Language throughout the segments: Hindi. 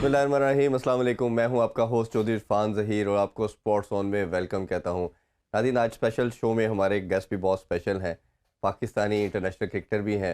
बिस्मिल्लाहिर्रहमानिर्रहीम, अस्सलाम वालेकुम। मैं हूं आपका होस्ट चौधरी इरफान ज़हीर और आपको स्पोर्ट्स ऑन में वेलकम कहता हूं। नाज़रीन, आज स्पेशल शो में हमारे गेस्ट भी बहुत स्पेशल हैं, पाकिस्तानी इंटरनेशनल क्रिकेटर भी हैं।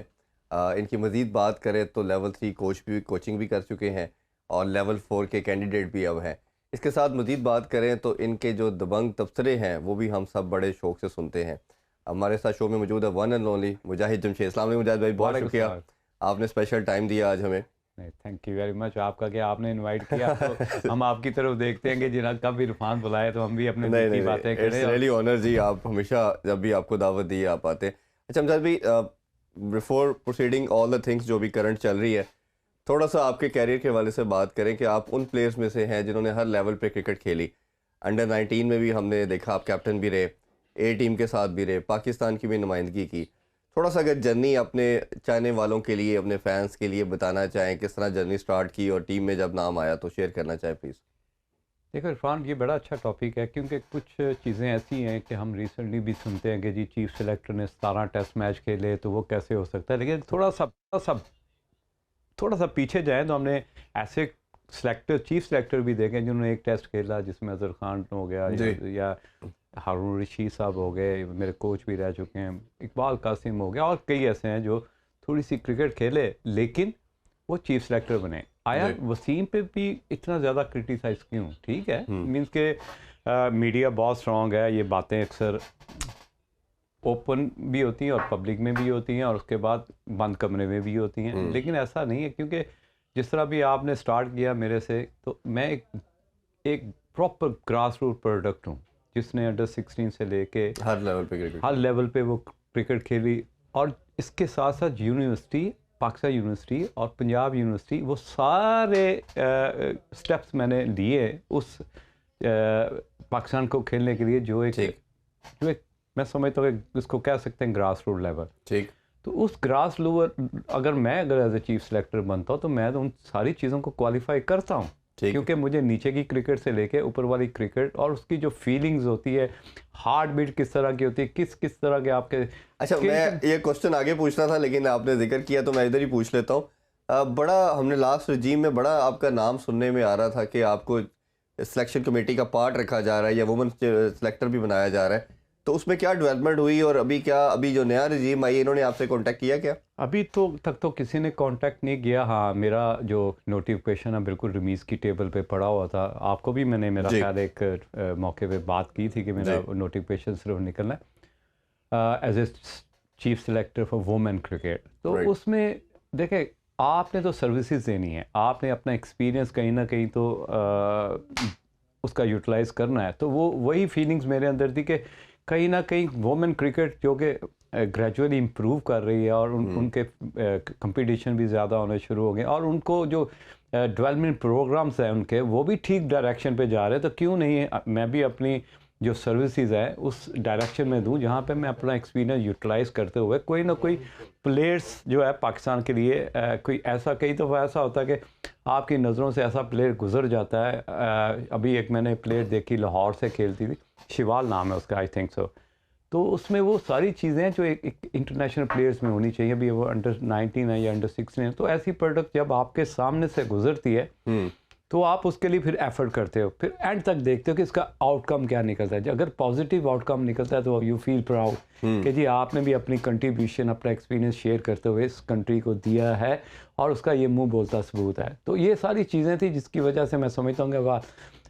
इनकी मज़ीद बात करें तो लेवल 3 कोचिंग भी कर चुके हैं और लेवल 4 के कैंडिडेट भी अब हैं। इसके साथ मज़ीद बात करें तो इनके जो दबंग तबसरे हैं वो भी हम सब बड़े शौक़ से सुनते हैं। हमारे साथ शो में मौजूद है वन एंड ओनली मुजाहिद जमशेद। अस्सलाम वालेकुम मुजाहिद भाई, बहुत शुक्रिया आपने स्पेशल टाइम दिया आज हमें। नहीं, थैंक यू वेरी मच। आपका क्या, आपने इनवाइट किया तो हम आपकी तरफ देखते हैं कि जिन्हें कब इरफान बुलाए तो हम भी अपने दिल की बातें करें। इट्स रियली ऑनर जी, आप हमेशा जब भी आपको दावत दी आप आते हैं। अच्छा मुजाहिद भाई, before proceeding all the things जो भी करंट चल रही है, थोड़ा सा आपके कैरियर के हवाले से बात करें कि आप उन प्लेयर्स में से हैं जिन्होंने हर लेवल पे क्रिकेट खेली। अंडर 19 में भी हमने देखा आप कैप्टन भी रहे, ए टीम के साथ भी रहे, पाकिस्तान की भी नुमाइंदगी की। थोड़ा सा अगर जर्नी अपने चाहने वालों के लिए, अपने फैंस के लिए बताना चाहें, किस तरह जर्नी स्टार्ट की और टीम में जब नाम आया तो शेयर करना चाहें प्लीज़। देखो इरफान, ये बड़ा अच्छा टॉपिक है क्योंकि कुछ चीज़ें ऐसी हैं कि हम रिसेंटली भी सुनते हैं कि जी चीफ सेलेक्टर ने 17 टेस्ट मैच खेले तो वो कैसे हो सकता है। लेकिन थोड़ा सा पीछे जाएँ तो हमने ऐसे चीफ सेलेक्टर भी देखे जिन्होंने एक टेस्ट खेला, जिसमें अजहर खान हो गया या हारून रशीद साहब हो गए, मेरे कोच भी रह चुके हैं, इकबाल कासिम हो गया, और कई ऐसे हैं जो थोड़ी सी क्रिकेट खेले लेकिन वो चीफ सेलेक्टर बने। आया वसीम पे भी इतना ज़्यादा क्रिटिसाइज क्यों? ठीक है, मींस के मीडिया बहुत स्ट्रॉन्ग है, ये बातें अक्सर ओपन भी होती हैं और पब्लिक में भी होती हैं और उसके बाद बंद कमरे में भी होती हैं। लेकिन ऐसा नहीं है, क्योंकि जिस तरह भी आपने स्टार्ट किया मेरे से, तो मैं एक प्रॉपर ग्रास रूट प्रोडक्ट हूँ जिसने अंडर 16 से लेके हर लेवल पे वो क्रिकेट खेली। और इसके साथ साथ यूनिवर्सिटी, पाकिस्तान यूनिवर्सिटी और पंजाब यूनिवर्सिटी, वो सारे स्टेप्स मैंने लिए उस पाकिस्तान को खेलने के लिए, जो एक मैं समझता हूँ कि इसको कह सकते हैं ग्रास रूट लेवल। ठीक, तो उस ग्रास रूट अगर एज ए चीफ सेलेक्टर बनता हूँ तो मैं तो उन सारी चीज़ों को क्वालिफाई करता हूँ, क्योंकि मुझे नीचे की क्रिकेट से लेके ऊपर वाली क्रिकेट और उसकी जो फीलिंग्स होती है, हार्ट बीट किस तरह की होती है, किस तरह के आपके। अच्छा, मैं ये क्वेश्चन आगे पूछना था लेकिन आपने जिक्र किया तो मैं इधर ही पूछ लेता हूँ। बड़ा हमने लास्ट रजीम में बड़ा आपका नाम सुनने में आ रहा था कि आपको सिलेक्शन कमेटी का पार्ट रखा जा रहा है या वुमेन सेलेक्टर भी बनाया जा रहा है, तो उसमें क्या डेवलपमेंट हुई और अभी जो नया रजीम आई इन्होंने आपसे कांटेक्ट किया क्या? अभी तो तक तो किसी ने कांटेक्ट नहीं किया। हाँ, मेरा जो नोटिफिकेशन है बिल्कुल रिमीज़ की टेबल पे पड़ा हुआ था। आपको भी मैंने मेरा ख्याल एक मौके पे बात की थी कि मेरा नोटिफिकेशन सिर्फ निकलना है as a chief selector for women cricket. तो उसमें देखें, आपने तो सर्विसेज देनी है, आपने अपना एक्सपीरियंस कहीं ना कहीं तो उसका यूटिलाइज़ करना है। तो वो वही फीलिंग्स मेरे अंदर थी कि कहीं ना कहीं वुमेन क्रिकेट जो कि ग्रेजुअली इम्प्रूव कर रही है और उनके कंपटीशन भी ज़्यादा होने शुरू हो गए और उनको जो डेवलपमेंट प्रोग्राम्स हैं उनके, वो भी ठीक डायरेक्शन पे जा रहे हैं। तो क्यों नहीं मैं भी अपनी जो सर्विसेज है उस डायरेक्शन में दूं, जहाँ पे मैं अपना एक्सपीरियंस यूटिलाइज़ करते हुए कोई ना कोई प्लेयर्स जो है पाकिस्तान के लिए कोई ऐसा, कई दफ़ा ऐसा होता है कि आपकी नज़रों से ऐसा प्लेयर गुजर जाता है। अभी एक मैंने प्लेयर देखी, लाहौर से खेलती थी, शिवाल नाम है उसका, आई थिंक सो। तो उसमें वो सारी चीज़ें जो एक इंटरनेशनल प्लेयर्स में होनी चाहिए, अभी वो अंडर 19 है या अंडर 16 है, तो ऐसी प्रोडक्ट जब आपके सामने से गुजरती है तो आप उसके लिए फिर एफर्ट करते हो, फिर एंड तक देखते हो कि इसका आउटकम क्या निकलता है। अगर पॉजिटिव आउटकम निकलता है तो यू फील प्राउड कि जी आपने भी अपनी कंट्रीब्यूशन, अपना एक्सपीरियंस शेयर करते हुए इस कंट्री को दिया है और उसका ये मुंह बोलता सबूत है। तो ये सारी चीज़ें थी जिसकी वजह से मैं समझता हूँ कि वाह,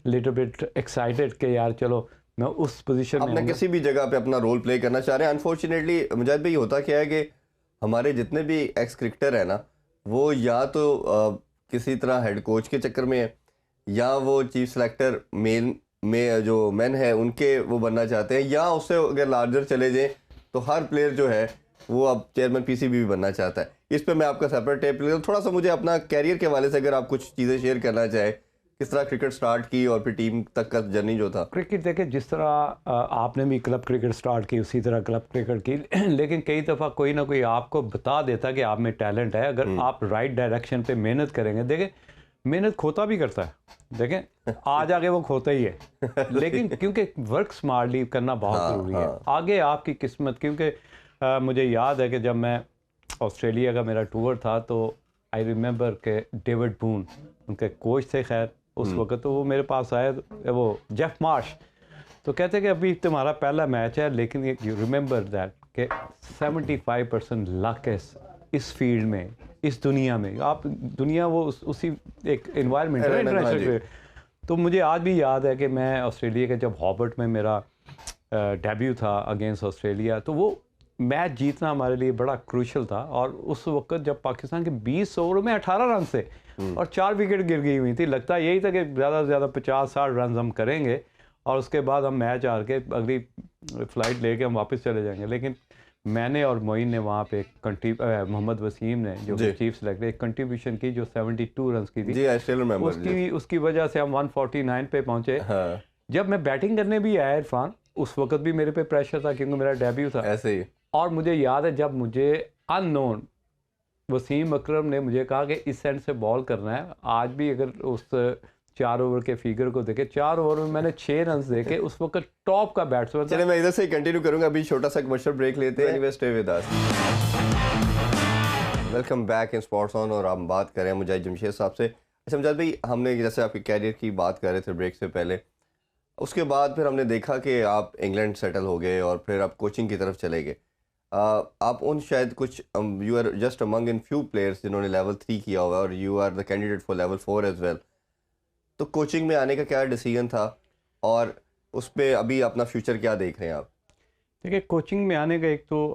लिटिल बिट एक्साइटेड कि यार चलो मैं उस पोजीशन में, अपने किसी भी जगह पे अपना रोल प्ले करना चाह रहे हैं। अनफॉर्चुनेटली मुजाहिद भाई, होता क्या है कि हमारे जितने भी एक्स क्रिकेटर है ना, वो या तो किसी तरह हेड कोच के चक्कर में है या वो चीफ सेलेक्टर मेन में जो मैन है उनके वो बनना चाहते हैं, या उससे अगर लार्जर चले जाएं तो हर प्लेयर जो है वो अब चेयरमैन पीसीबी भी बनना चाहता है। इस पे मैं आपका सेपरेट टेप ले, थोड़ा सा मुझे अपना कैरियर के हवाले से अगर आप कुछ चीज़ें शेयर करना चाहें, किस तरह क्रिकेट स्टार्ट की और फिर टीम तक का जर्नी जो था। क्रिकेट देखे, जिस तरह आपने भी क्लब क्रिकेट स्टार्ट की उसी तरह क्लब क्रिकेट की लेकिन कई दफ़ा कोई ना कोई आपको बता देता कि आप में टैलेंट है, अगर आप राइट डायरेक्शन पे मेहनत करेंगे। देखें, मेहनत खोता भी करता है, देखें आज आगे वो खोता ही है लेकिन क्योंकि वर्क स्मार्टली करना बहुत ज़रूरी है। आगे आपकी किस्मत, क्योंकि मुझे याद है कि जब मैं ऑस्ट्रेलिया का मेरा टूर था तो आई रिमेंबर के डेविड बून उनके कोच थे खैर उस वक्त, तो वो मेरे पास आए, वो जेफ मार्श, तो कहते कि अभी तुम्हारा पहला मैच है, लेकिन यू रिमेंबर दैट कि 75% लक है इस फील्ड में, इस दुनिया में। आप दुनिया वो उसी एक इन्वायरमेंट है इंटरनेशनल। तो मुझे आज भी याद है कि मैं ऑस्ट्रेलिया के जब हॉबर्ट में मेरा डेब्यू था अगेंस्ट ऑस्ट्रेलिया, तो वो मैच जीतना हमारे लिए बड़ा क्रूशल था। और उस वक्त जब पाकिस्तान के 20 ओवरों में 18 रन से और 4 विकेट गिर गई हुई थी, लगता यही था कि ज़्यादा से ज़्यादा 50-60 रन हम करेंगे और उसके बाद हम मैच हार के अगली फ़्लाइट लेके हम वापस चले जाएंगे। लेकिन मैंने और मोइन ने वहाँ पे मोहम्मद वसीम ने जो चीफ सेलेक्टर एक कंट्रीब्यूशन की जो 72 रन की थी, उसकी वजह से हम 149 पे पहुँचे। हाँ। जब मैं बैटिंग करने भी आया इरफान, उस वक्त भी मेरे पे प्रेशर था क्योंकि मेरा डेब्यू था ऐसे ही। और मुझे याद है जब मुझे अननोन वसीम अकरम ने मुझे कहा कि इस एंड से बॉल करना है, आज भी अगर उस 4 ओवर के फिगर को देखे, 4 ओवर में मैंने 6 रन देखे, उस वक्त टॉप का बैट्समैन। चलिए मैं इधर से कंटिन्यू करूंगा, अभी छोटा सा कमर्शियल ब्रेक लेते हैं। Anyway stay with us. Welcome back in sports on, और हम बात कर रहे हैं मुजाहिद जमशेद साहब से। अच्छा मुजाहिद भाई, हमने जैसे आपके कैरियर की बात कर रहे थे ब्रेक से पहले, उसके बाद फिर हमने देखा कि आप इंग्लैंड सेटल हो गए और फिर आप कोचिंग की तरफ चले गए। आप उन शायद कुछ you are just among in few players जिन्होंने लेवल 3 किया हुआ और you are the candidate for level 4 as well. तो कोचिंग में आने का क्या डिसीजन था और उस पर अभी अपना फ्यूचर क्या देख रहे हैं आप? देखिए, कोचिंग में आने का एक तो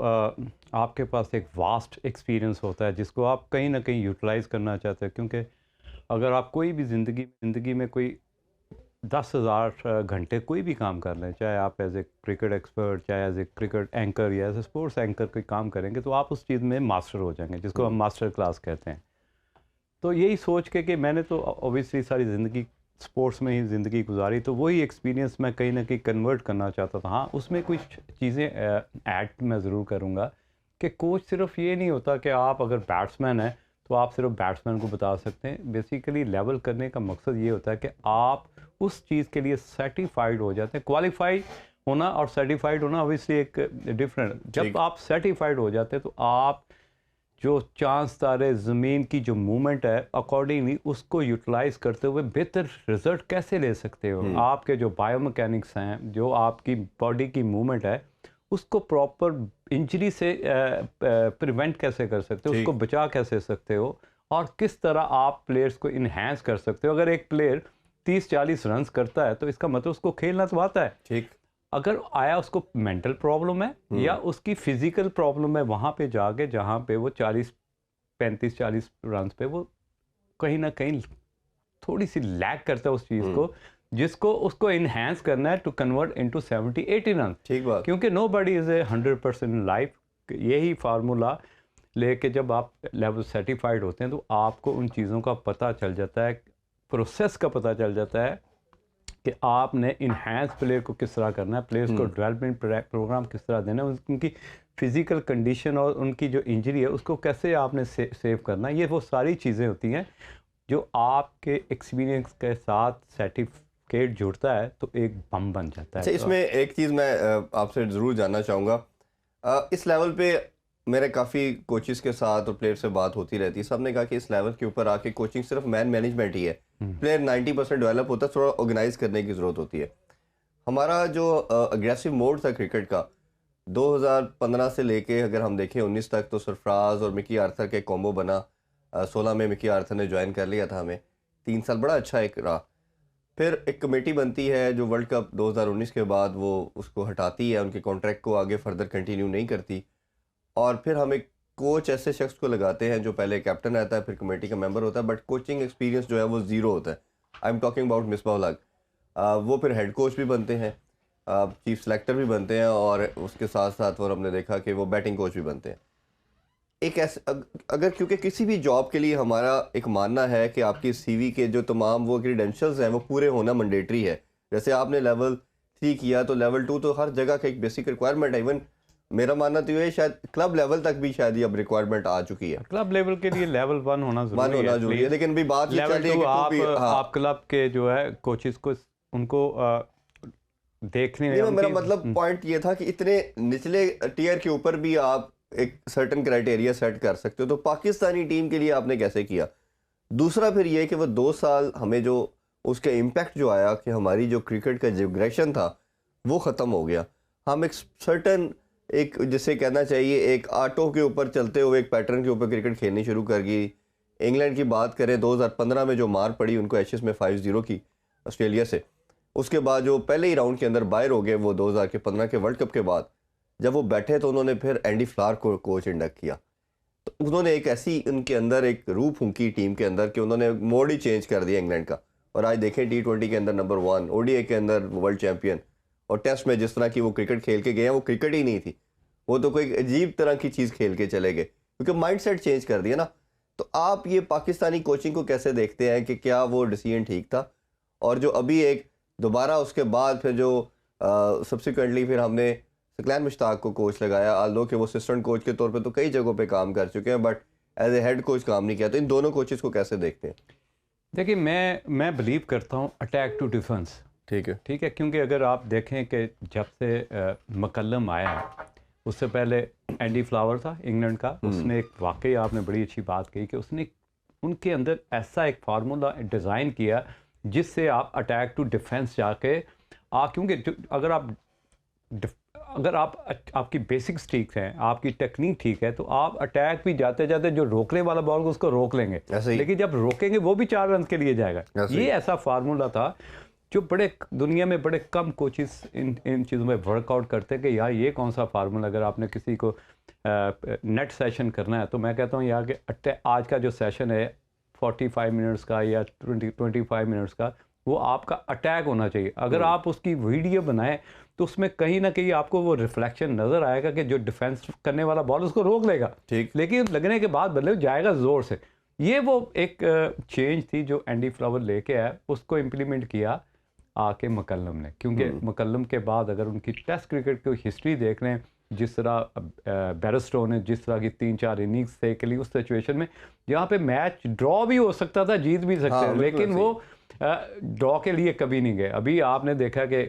आपके पास एक वास्ट एक्सपीरियंस होता है जिसको आप कहीं ना कहीं यूटिलाइज़ करना चाहते हैं, क्योंकि अगर आप कोई भी ज़िंदगी में कोई 10,000 घंटे कोई भी काम कर लें, चाहे आप एज ए क्रिकेट एक्सपर्ट, चाहे एज ए क्रिकेट एंकर या एज ए स्पोर्ट्स एंकर कोई काम करेंगे, तो आप उस चीज़ में मास्टर हो जाएंगे, जिसको हम मास्टर क्लास कहते हैं। तो यही सोच के कि मैंने तो ऑब्वियसली सारी ज़िंदगी स्पोर्ट्स में ही ज़िंदगी गुजारी, तो वही एक्सपीरियंस मैं कहीं ना कहीं कन्वर्ट करना चाहता था। हाँ, उसमें कुछ चीज़ें ऐड मैं ज़रूर करूँगा कि कोच सिर्फ ये नहीं होता कि आप अगर बैट्समैन हैं तो आप सिर्फ बैट्समैन को बता सकते हैं। बेसिकली लेवल करने का मकसद ये होता है कि आप उस चीज़ के लिए सर्टिफाइड हो जाते हैं। क्वालिफाई होना और सर्टिफाइड होना ऑब्वियसली एक डिफरेंट। जब आप सर्टिफाइड हो जाते हैं तो आप जो चांद तारे ज़मीन की जो मूवमेंट है अकॉर्डिंगली उसको यूटिलाइज़ करते हुए बेहतर रिजल्ट कैसे ले सकते हो। आपके जो बायोमैकेनिक्स हैं, जो आपकी बॉडी की मूवमेंट है, उसको प्रॉपर इंजरी से प्रिवेंट कैसे कर सकते हो, उसको बचा कैसे सकते हो, और किस तरह आप प्लेयर्स को इन्हेंस कर सकते हो। अगर एक प्लेयर 30-40 रन करता है तो इसका मतलब उसको खेलना तो आता है। ठीक, अगर आया उसको मेंटल प्रॉब्लम है या उसकी फिजिकल प्रॉब्लम है, वहाँ पे जाके जहाँ पे वो 35-40 रन पे वो कहीं ना कहीं थोड़ी सी लैग करता है उस चीज़ को, जिसको उसको इन्हेंस करना है टू कन्वर्ट इनटू 70-80 रन। ठीक बात, क्योंकि नोबडी इज़ ए 100% लाइफ। यही फार्मूला लेके जब आप लेवल सर्टिफाइड होते हैं तो आपको उन चीज़ों का पता चल जाता है, प्रोसेस का पता चल जाता है कि आपने इन्हेंस प्लेयर को किस तरह करना है, प्लेयर्स को डेवलपमेंट प्रोग्राम किस तरह देना है, उनकी फिज़िकल कंडीशन और उनकी जो इंजरी है उसको कैसे आपने सेव करना है। ये वो सारी चीज़ें होती हैं जो आपके एक्सपीरियंस के साथ सर्टिफिकेट जुड़ता है तो एक बम बन जाता है। अच्छा, इसमें एक चीज़ मैं आपसे ज़रूर जानना चाहूँगा, इस लेवल पे मेरे काफ़ी कोचेस के साथ और प्लेयर से बात होती रहती है। सब ने कहा कि इस लेवल के ऊपर आके कोचिंग सिर्फ मैनेजमेंट ही है, प्लेयर 90% डेवलप होता है, थोड़ा ऑर्गेनाइज करने की ज़रूरत होती है। हमारा जो अग्रेसिव मोड था क्रिकेट का 2015 से लेके अगर हम देखें 19 तक, तो सरफराज और मिकी आर्थर के कॉम्बो बना। 16 में मिकी आर्थर ने ज्वाइन कर लिया था हमें, 3 साल बड़ा अच्छा एक रहा। फिर एक कमेटी बनती है जो वर्ल्ड कप 2019 के बाद वो उसको हटाती है, उनके कॉन्ट्रैक्ट को आगे फर्दर कंटिन्यू नहीं करती, और फिर हम एक कोच ऐसे शख्स को लगाते हैं जो पहले कैप्टन रहता है, फिर कमेटी का मेंबर होता है, बट कोचिंग एक्सपीरियंस जो है वो ज़ीरो होता है। I am talking about Misbah ul Haq. वो फिर हेड कोच भी बनते हैं, चीफ सेलेक्टर भी बनते हैं, और उसके साथ साथ वो हमने देखा कि वो बैटिंग कोच भी बनते हैं। एक ऐसे अगर क्योंकि किसी भी जॉब के लिए हमारा एक मानना है कि आपकी सीवी के जो तमाम वो क्रीडेंशियल्स हैं वो पूरे होना मैंडेटरी है। जैसे आपने लेवल 3 किया तो लेवल 2 तो हर जगह का एक बेसिक रिक्वायरमेंट है। इवन मेरा मानना तो ये शायद क्लब लेवल तक भी शायद ये अब रिक्वायरमेंट आ चुकी है। क्लब लेवल के लिए लेवल 1 होना जरूरी है, लेकिन भी बात ये चल रही है कि आप क्लब के जो है कोचेस को उनको देखने में मेरा मतलब पॉइंट ये था कि इतने निचले टीयर के ऊपर भी आप एक सर्टन क्राइटेरिया सेट कर सकते हो, तो पाकिस्तानी टीम के लिए आपने कैसे किया? दूसरा फिर ये कि वो 2 साल हमें जो उसका इम्पैक्ट जो आया कि हमारी जो क्रिकेट का जिग्रेशन था वो ख़त्म हो गया। हम एक सर्टन, एक जिसे कहना चाहिए एक आटो के ऊपर चलते हुए एक पैटर्न के ऊपर क्रिकेट खेलनी शुरू कर गई। इंग्लैंड की बात करें 2015 में जो मार पड़ी उनको एशेज़ में 5-0 की ऑस्ट्रेलिया से, उसके बाद जो पहले ही राउंड के अंदर बाहर हो गए वो 2015 के वर्ल्ड कप के बाद, जब वो बैठे तो उन्होंने फिर एंडी फ्लार को कोच इंडक्ट किया। तो उन्होंने एक ऐसी उनके अंदर एक रूह फूंकी टीम के अंदर कि उन्होंने मोड ही चेंज कर दिया इंग्लैंड का। और आज देखें T20 के अंदर नंबर 1, ODI के अंदर वर्ल्ड चैंपियन, और टेस्ट में जिस तरह की वो क्रिकेट खेल के गए हैं वो क्रिकेट ही नहीं थी, वो तो कोई अजीब तरह की चीज़ खेल के चले गए क्योंकि माइंडसेट चेंज कर दिया ना। तो आप ये पाकिस्तानी कोचिंग को कैसे देखते हैं कि क्या वो डिसीजन ठीक था? और जो अभी एक दोबारा उसके बाद फिर जो सब्सिक्वेंटली फिर हमने सकलैन मुश्ताक को कोच लगाया, आल्दो कि वो असिस्टेंट कोच के तौर पे तो कई जगहों पे काम कर चुके हैं, but as a head coach काम नहीं किया, तो इन दोनों कोचेस को कैसे देखते हैं? देखिए, मैं बिलीव करता हूँ अटैक टू डिफेंस। ठीक है, क्योंकि अगर आप देखें कि जब से मकल्लम आया, उससे पहले एंडी फ्लावर था इंग्लैंड का, उसने एक वाकई आपने बड़ी अच्छी बात कही कि उसने उनके अंदर ऐसा एक फार्मूला डिज़ाइन किया जिससे आप अटैक टू डिफेंस जाके क्योंकि अगर आपकी बेसिक्स ठीक हैं, आपकी टेक्निक ठीक है, तो आप अटैक भी जाते जाते जो रोकने वाला बॉल को उसको रोक लेंगे, लेकिन जब रोकेंगे वो भी 4 रन के लिए जाएगा। ये ऐसा फार्मूला था जो दुनिया में बड़े कम कोचेस इन चीज़ों में वर्कआउट करते हैं कि यार ये कौन सा फार्मूला। अगर आपने किसी को नेट सेशन करना है तो मैं कहता हूँ यार कि आज का जो सेशन है 45 मिनट्स का या 25 मिनट्स का, वो आपका अटैक होना चाहिए। अगर आप उसकी वीडियो बनाएं तो उसमें कहीं ना कहीं आपको वो रिफ्लेक्शन नज़र आएगा कि जो डिफेंस करने वाला बॉल उसको रोक लेगा, लेकिन लगने के बाद बल्ले जाएगा ज़ोर से। ये वो एक चेंज थी जो एंडी फ्लावर लेके आया, उसको इम्प्लीमेंट किया आके मकल्लम ने। क्योंकि मकल्लम के बाद अगर उनकी टेस्ट क्रिकेट की हिस्ट्री देख लें, जिस तरह बैरस्टो ने जिस तरह की 3-4 इनिंग्स तय के लिए उस सिचुएशन में जहाँ पे मैच ड्रॉ भी हो सकता था, जीत भी सकते हैं, लेकिन वो ड्रॉ के लिए कभी नहीं गए। अभी आपने देखा कि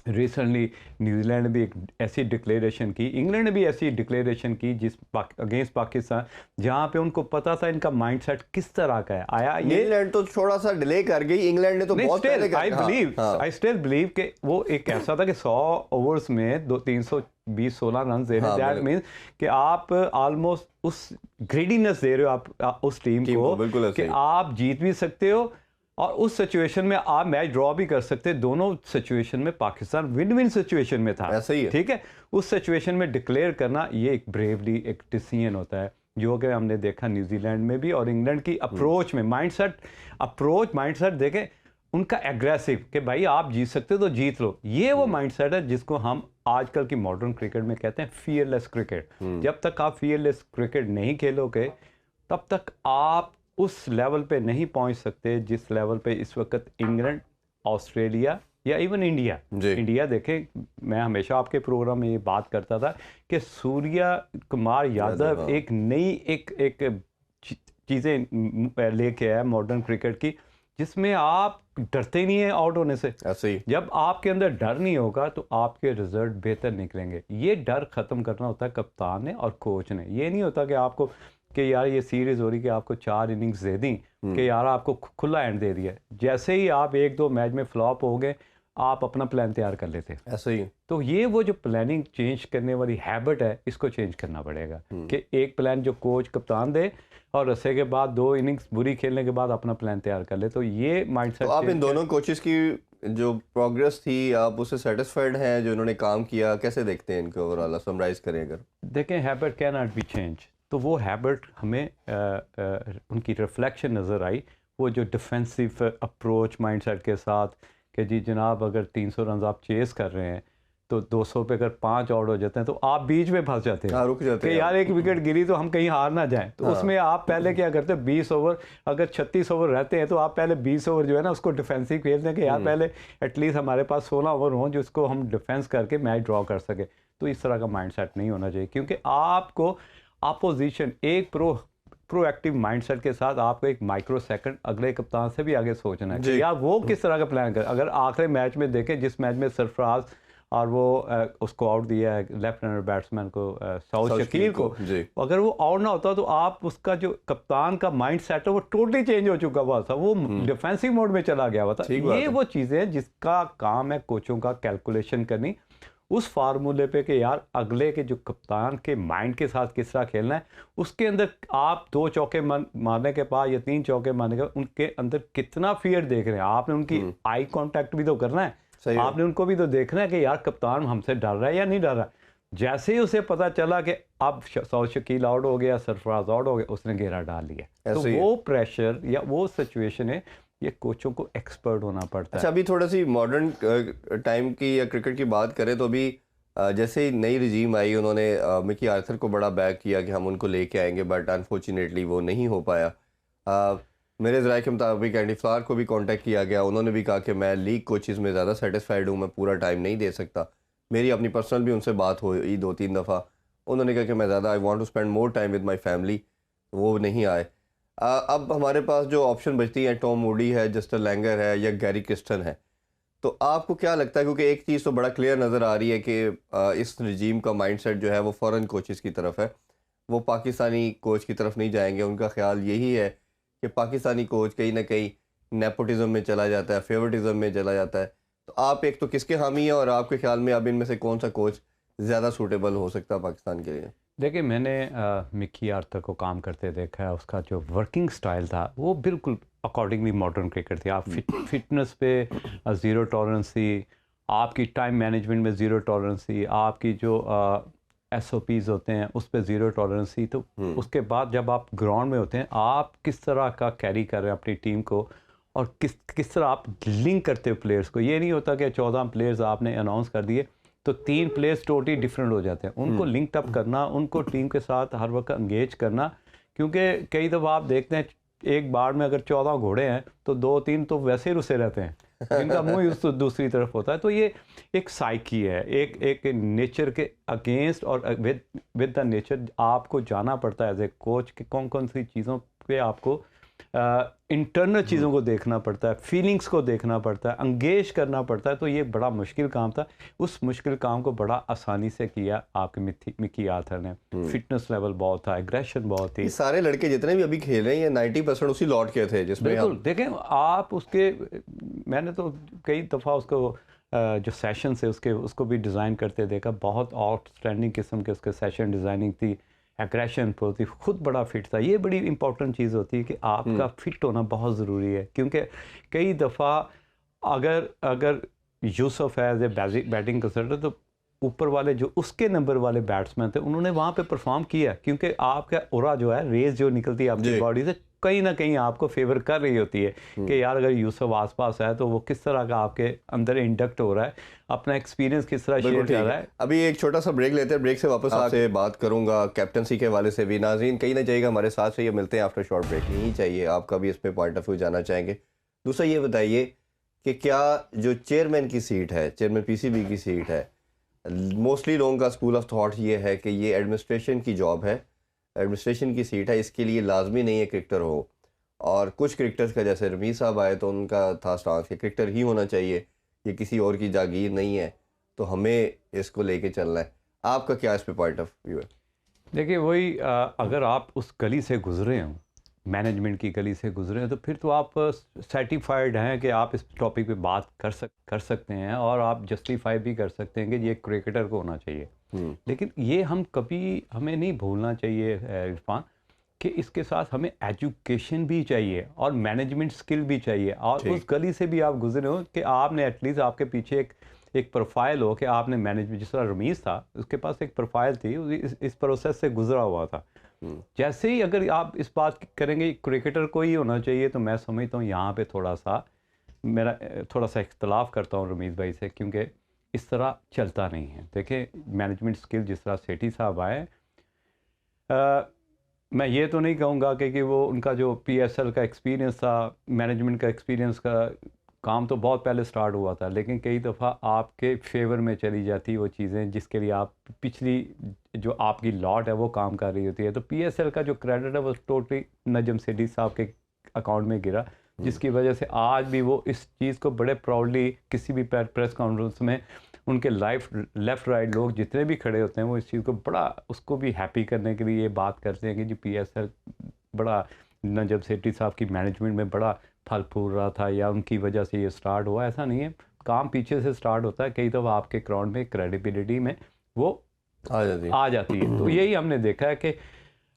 रिसेंटली न्यूजीलैंड ने भी एक ऐसी डिक्लेरेशन की, इंग्लैंड ने भी ऐसी डिक्लेरेशन की जिस अगेंस्ट पाकिस्तान, जहां पे उनको पता था इनका माइंडसेट किस तरह का है। आया ये न्यूजीलैंड तो थोड़ा सा डिले कर गई, इंग्लैंड ने तो बहुत पहले कर। आई स्टिल बिलीव कि वो एक ऐसा था कि 100 ओवर्स में 320-16 रन दे रहे हैं। दैट मीन्स कि आप ऑलमोस्ट उस ग्रेडीनेस दे रहे हो आप उस टीम को कि आप जीत भी सकते हो और उस सिचुएशन में आप मैच ड्रॉ भी कर सकते। दोनों सिचुएशन में पाकिस्तान विन विन सिचुएशन में था। ऐसा ही है। ठीक है, उस सिचुएशन में डिक्लेयर करना ये एक ब्रेवली एक डिसीजन होता है, जो कि हमने देखा न्यूजीलैंड में भी। और इंग्लैंड की अप्रोच में माइंडसेट देखें उनका एग्रेसिव कि भाई आप जीत सकते हो तो जीत लो। ये वो माइंडसेट है जिसको हम आजकल की मॉडर्न क्रिकेट में कहते हैं फियरलेस क्रिकेट। जब तक आप फियरलेस क्रिकेट नहीं खेलोगे तब तक आप उस लेवल पे नहीं पहुंच सकते जिस लेवल पे इस वक्त इंग्लैंड, ऑस्ट्रेलिया या इवन इंडिया देखें। मैं हमेशा आपके प्रोग्राम में ये बात करता था कि सूर्या कुमार यादव एक नई एक चीज़ें लेके आया मॉडर्न क्रिकेट की, जिसमें आप डरते नहीं है आउट होने से। ऐसे ही जब आपके अंदर डर नहीं होगा तो आपके रिजल्ट बेहतर निकलेंगे। ये डर ख़त्म करना होता है कप्तान ने और कोच ने। ये नहीं होता कि आपको कि यार ये सीरीज हो रही कि आपको 4 इनिंग्स दे दी कि यार आपको खुला एंड दे दिया। जैसे ही आप 1-2 मैच में फ्लॉप हो गए आप अपना प्लान तैयार कर लेते। ऐसा ही। तो ये वो जो प्लानिंग चेंज करने वाली हैबिट है, इसको चेंज करना पड़ेगा कि एक प्लान जो कोच कप्तान दे और रस्से के बाद 2 इनिंग्स बुरी खेलने के बाद अपना प्लान तैयार कर ले। तो ये माइंडसेट। तो आप इन दोनों कोचेस की जो प्रोग्रेस थी, आप उससे सेटिस्फाइड हैं जो इन्होंने काम किया? कैसे देखते हैं इनको ओवरऑल समराइज करें अगर? देखें, habit can not be change. तो वो हैबिट हमें उनकी रिफ्लेक्शन नज़र आई, वो जो डिफेंसिव अप्रोच माइंडसेट के साथ कि जी जनाब अगर 300 रन आप चेस कर रहे हैं तो 200 पे अगर 5 आउट हो जाते हैं तो आप बीच में फंस जाते हैं, रुक जाते हैं कि यार एक विकेट गिरी तो हम कहीं हार ना जाएं। तो उसमें आप पहले क्या करते हैं, 20 ओवर अगर 36 ओवर रहते हैं तो आप पहले 20 ओवर जो है ना उसको डिफेंसिव खेलते हैं कि यार पहले एटलीस्ट हमारे पास 16 ओवर हों जिसको हम डिफेंस करके मैच ड्रॉ कर सके। तो इस तरह का माइंडसेट नहीं होना चाहिए, क्योंकि आपको अपोजिशन एक प्रोएक्टिव माइंडसेट के साथ आपको एक माइक्रो सेकंड अगले कप्तान से भी आगे सोचना है कि यार वो किस तरह का प्लान कर। अगर आखिरी मैच में देखें जिस मैच में सरफराज और वो उसको आउट दिया है लेफ्ट हैंडर बैट्समैन को सऊद शकील को, अगर वो आउट ना होता तो आप उसका जो कप्तान का माइंड सेट है वो टोटली चेंज हो चुका हुआ था, वो डिफेंसिव मोड में चला गया हुआ था। ये वो चीज़ें जिसका काम है कोचों का कैलकुलेशन करनी उस फार्मूले पे कि यार अगले के जो कप्तान के माइंड के साथ किस तरह खेलना है, उसके अंदर आप 2 चौके मारने के बाद या 3 चौके मारने के बाद उनके अंदर कितना फियर देख रहे हैं। आपने उनकी आई कांटेक्ट भी तो करना है, आपने उनको भी तो देखना है कि यार कप्तान हमसे डर रहा है या नहीं डर रहा है। जैसे ही उसे पता चला कि अब सऊद शकील आउट हो गया, सरफराज आउट हो गया, उसने घेरा डाल लिया। तो वो प्रेशर या वो सिचुएशन है, ये कोचों को एक्सपर्ट होना पड़ता है। अच्छा, अभी थोड़ा सी मॉडर्न टाइम की या क्रिकेट की बात करें तो अभी जैसे ही नई रजीम आई उन्होंने मिकी आर्थर को बड़ा बैक किया कि हम उनको लेके आएंगे, बट अनफॉर्चुनेटली वो नहीं हो पाया। मेरे ज़राए के मुताबिक एंडी फ्लावर को भी कांटेक्ट किया गया, उन्होंने भी कहा कि मैं लीग कोचेज़ में ज़्यादा सेटिस्फाइड हूँ, मैं पूरा टाइम नहीं दे सकता। मेरी अपनी पर्सनल भी उनसे बात हुई 2-3 दफ़ा, उन्होंने कहा कि मैं ज़्यादा I want to spend more time with my family, वो नहीं आए। अब हमारे पास जो ऑप्शन बचती हैं टॉम मूडी है, जस्टर लैंगर है या गैरी क्रिस्टन है, तो आपको क्या लगता है, क्योंकि एक चीज़ तो बड़ा क्लियर नज़र आ रही है कि इस रजीम का माइंडसेट जो है वो फॉरेन कोचेस की तरफ है, वो पाकिस्तानी कोच की तरफ नहीं जाएंगे। उनका ख्याल यही है कि पाकिस्तानी कोच कहीं ना कहीं नेपोटिज्म में चला जाता है, फेवरेटिज्म में चला जाता है। तो आप एक तो किसके हामी हैं और आपके ख्याल में अब इनमें से कौन सा कोच ज़्यादा सूटेबल हो सकता है पाकिस्तान के लिए? देखिए, मैंने मिकी आर्थर को काम करते देखा है, उसका जो वर्किंग स्टाइल था वो बिल्कुल अकॉर्डिंगली मॉडर्न क्रिकेट थी। आप फिटनेस पे ज़ीरो टॉलरेंस थी, आपकी टाइम मैनेजमेंट में ज़ीरो टॉलरेंस थी, आपकी जो SOPs होते हैं उस पर ज़ीरो टॉलरेंस थी। तो उसके बाद जब आप ग्राउंड में होते हैं, आप किस तरह का कैरी कर रहे हैं अपनी टीम को और किस तरह आप लिंक करते हो प्लेयर्स को। ये नहीं होता कि 14 प्लेयर्स आपने अनाउंस कर दिए तो 3 प्लेयर्स टोटली डिफरेंट हो जाते हैं। उनको लिंक अप करना, उनको टीम के साथ हर वक्त एंगेज करना, क्योंकि कई दफ़ा आप देखते हैं एक बार में अगर 14 घोड़े हैं तो 2-3 तो वैसे ही रुसे रहते हैं, जिनका मुंह उस दूसरी तरफ होता है। तो ये एक साइकी है, एक नेचर के अगेंस्ट और विद द नेचर आपको जाना पड़ता है एज ए कोच कि कौन कौन सी चीज़ों पे आपको इंटरनल चीज़ों को देखना पड़ता है, फीलिंग्स को देखना पड़ता है, एंगेज करना पड़ता है। तो ये बड़ा मुश्किल काम था। उस मुश्किल काम को बड़ा आसानी से किया आपके मिकी आर्थर ने। फिटनेस लेवल बहुत था, एग्रेशन बहुत थी। सारे लड़के जितने भी अभी खेल रहे हैं 90% उसी लॉट के थे जिसमें बिल्कुल देखें आप उसके, मैंने तो कई दफ़ा उसको जो सेशन है उसको भी डिज़ाइन करते देखा। बहुत आउटस्टैंडिंग किस्म के उसके सेशन डिज़ाइनिंग थी, एग्रेशन होती, खुद बड़ा फिट था। ये बड़ी इंपॉर्टेंट चीज़ होती है कि आपका फिट होना बहुत ज़रूरी है, क्योंकि कई दफ़ा अगर यूसुफ है एज ए बैटिंग कंसल्टेंट तो ऊपर वाले जो उसके नंबर वाले बैट्समैन थे उन्होंने वहाँ पे परफॉर्म किया, क्योंकि आपका ओरा जो है, रेस जो निकलती है आपकी बॉडी से कहीं ना कहीं आपको फेवर कर रही होती है कि यार अगर यूसुफ आसपास है तो वो किस तरह का आपके अंदर इंडक्ट हो रहा है, अपना एक्सपीरियंस किस तरह शेयर कर रहा है। अभी एक छोटा सा ब्रेक लेते हैं, ब्रेक से वापस आपसे बात करूंगा कैप्टनसी के हवाले से भी। नाज़रीन कहीं ना जाइएगा, हमारे साथ से ये मिलते हैं आफ्टर शॉर्ट ब्रेक। नहीं चाहिए, आपका भी इस पर पॉइंट ऑफ व्यू जानना चाहेंगे। दूसरा ये बताइए कि क्या जो चेयरमैन की सीट है, चेयरमैन PCB की सीट है, मोस्टली लोगों का स्कूल ऑफ थॉट ये है कि ये एडमिनिस्ट्रेशन की जॉब है, एडमिनिस्ट्रेशन की सीट है, इसके लिए लाजमी नहीं है क्रिकेटर हो। और कुछ क्रिकेटर्स का, जैसे रमीज साहब आए तो उनका था स्टांस कि क्रिकेटर ही होना चाहिए, ये किसी और की जागीर नहीं है, तो हमें इसको लेके चलना है। आपका क्या इस पे पॉइंट ऑफ व्यू है? देखिए वही, अगर आप उस गली से गुजरे हो, मैनेजमेंट की गली से गुजरे हैं, तो फिर तो आप सर्टिफाइड हैं कि आप इस टॉपिक पे बात कर सकते हैं और आप जस्टिफाई भी कर सकते हैं कि ये क्रिकेटर को होना चाहिए। लेकिन ये हमें नहीं भूलना चाहिए इरफान कि इसके साथ हमें एजुकेशन भी चाहिए और मैनेजमेंट स्किल भी चाहिए। और उस गली से भी आप गुजरे हो कि आपने एटलीस्ट आपके पीछे एक प्रोफाइल हो कि आपने मैनेजमेंट, जिस तरह रमीज़ था उसके पास एक प्रोफाइल थी, इस प्रोसेस से गुजरा हुआ था। जैसे ही अगर आप इस बात करेंगे क्रिकेटर को ही होना चाहिए, तो मैं समझता हूँ यहाँ पे मेरा थोड़ा सा इख्तलाफ करता हूँ रमीज़ भाई से, क्योंकि इस तरह चलता नहीं है। देखिए मैनेजमेंट स्किल जिस तरह सेठी साहब आए, मैं ये तो नहीं कहूँगा कि वो उनका जो PSL का एक्सपीरियंस था, मैनेजमेंट का एक्सपीरियंस का काम तो बहुत पहले स्टार्ट हुआ था, लेकिन कई दफ़ा आपके फेवर में चली जाती वो चीज़ें जिसके लिए आप पिछली जो आपकी लॉट है वो काम कर रही होती है। तो PSL का जो क्रेडिट है वो टोटली नजम सेठी साहब के अकाउंट में गिरा। जिसकी वजह से आज भी वो इस चीज़ को बड़े प्राउडली किसी भी प्रेस कॉन्फ्रेंस में उनके लेफ़्ट राइट लोग जितने भी खड़े होते हैं वो इस चीज़ को बड़ा उसको भी हैप्पी करने के लिए ये बात करते हैं कि जी PSL बड़ा नजब सेठी साहब की मैनेजमेंट में बड़ा फल फूल रहा था या उनकी वजह से ये स्टार्ट हुआ। ऐसा नहीं है, काम पीछे से स्टार्ट होता है। कई दफ़ा आपके ग्राउंड में क्रेडिबिलिटी में वो आ जाती है। तो यही हमने देखा है कि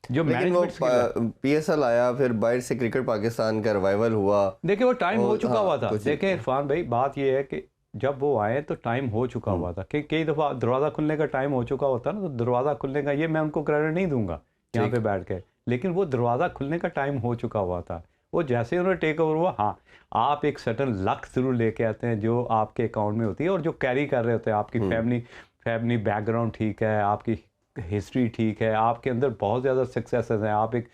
जो मैनेजमेंट PSL आया, फिर बाहर से क्रिकेट पाकिस्तान का रिवाइवल हुआ। देखिए वो टाइम हो चुका हुआ था। देखें इरफान भाई, बात ये है कि जब वो आए तो टाइम हो चुका हुआ था कि कई दफ़ा दरवाज़ा खुलने का टाइम हो चुका होता ना, तो दरवाज़ा खुलने का ये मैं उनको क्रेडिट नहीं दूंगा यहाँ पे बैठ के, लेकिन वो दरवाज़ा खुलने का टाइम हो चुका हुआ था। वो जैसे उन्होंने टेक ओवर हुआ, हाँ आप एक सर्टन लक ज़रूर लेके आते हैं जो आपके अकाउंट में होती है और जो कैरी कर रहे होते हैं। आपकी फैमिली बैकग्राउंड ठीक है, आपकी हिस्ट्री ठीक है, आपके अंदर बहुत ज़्यादा सक्सेसेस हैं, आप एक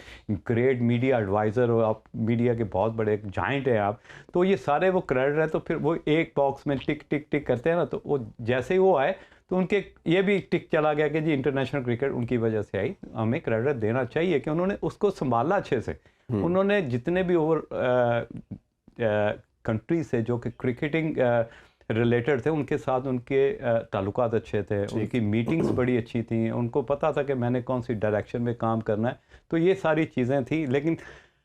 ग्रेट मीडिया एडवाइज़र हो, आप मीडिया के बहुत बड़े एक जाइंट हैं आप, तो ये सारे वो क्रेडिट है। तो फिर वो एक बॉक्स में टिक टिक टिक करते हैं ना, तो वो जैसे ही वो आए तो उनके ये भी टिक चला गया कि जी इंटरनेशनल क्रिकेट उनकी वजह से आई, हमें क्रेडिट देना चाहिए कि उन्होंने उसको संभाला अच्छे से। उन्होंने जितने भी ओवर कंट्री से जो कि क्रिकेटिंग रिलेटेड थे उनके साथ उनके ताल्लुकात अच्छे थे, उनकी मीटिंग्स बड़ी अच्छी थी, उनको पता था कि मैंने कौन सी डायरेक्शन में काम करना है। तो ये सारी चीज़ें थी। लेकिन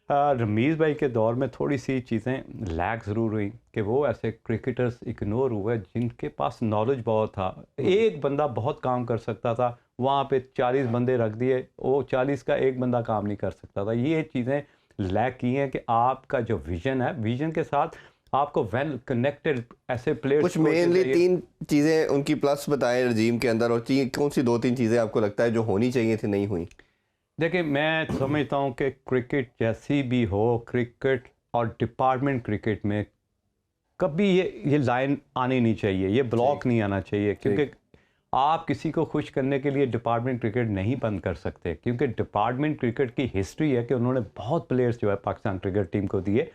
रमीज़ भाई के दौर में थोड़ी सी चीज़ें लैग ज़रूर हुई कि वो ऐसे क्रिकेटर्स इग्नोर हुए जिनके पास नॉलेज बहुत था। एक बंदा बहुत काम कर सकता था, वहाँ पे 40 बंदे रख दिए, वो 40 का एक बंदा काम नहीं कर सकता था। ये चीज़ें लैग की हैं कि आपका जो विज़न है, विज़न के साथ आपको वेल कनेक्टेड ऐसे प्लेयर्स। कुछ मेनली 3 चीज़ें उनकी प्लस बताएं रजीम के अंदर, और कौन सी 2-3 चीज़ें आपको लगता है जो होनी चाहिए थी नहीं हुई? देखिए मैं समझता हूँ कि क्रिकेट जैसी भी हो, क्रिकेट और डिपार्टमेंट क्रिकेट में कभी ये लाइन आनी नहीं चाहिए, ये ब्लॉक नहीं आना चाहिए, क्योंकि आप किसी को खुश करने के लिए डिपार्टमेंट क्रिकेट नहीं बंद कर सकते। क्योंकि डिपार्टमेंट क्रिकेट की हिस्ट्री है कि उन्होंने बहुत प्लेयर्स जो है पाकिस्तान क्रिकेट टीम को दिए।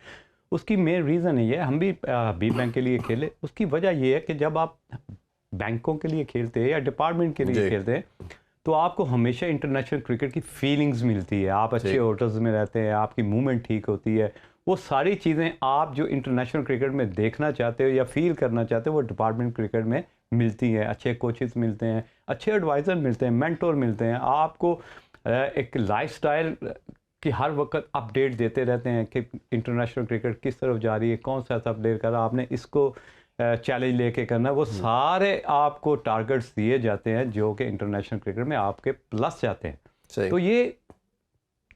उसकी मेन रीज़न ये है, हम भी बी बैंक के लिए खेले, उसकी वजह ये है कि जब आप बैंकों के लिए खेलते हैं या डिपार्टमेंट के लिए खेलते हैं तो आपको हमेशा इंटरनेशनल क्रिकेट की फीलिंग्स मिलती है। आप अच्छे होटल्स में रहते हैं, आपकी मूवमेंट ठीक होती है, वो सारी चीज़ें आप जो इंटरनेशनल क्रिकेट में देखना चाहते हो या फील करना चाहते हो वो डिपार्टमेंट क्रिकेट में मिलती हैं। अच्छे कोचेस मिलते हैं, अच्छे एडवाइज़र मिलते हैं, मेंटोर मिलते हैं, आपको एक लाइफस्टाइल कि हर वक्त अपडेट देते रहते हैं कि इंटरनेशनल क्रिकेट किस तरफ जा रही है, कौन सा अपडेट कर रहा है, आपने इसको चैलेंज लेके करना है। वो सारे आपको टारगेट्स दिए जाते हैं जो कि इंटरनेशनल क्रिकेट में आपके प्लस जाते हैं। तो ये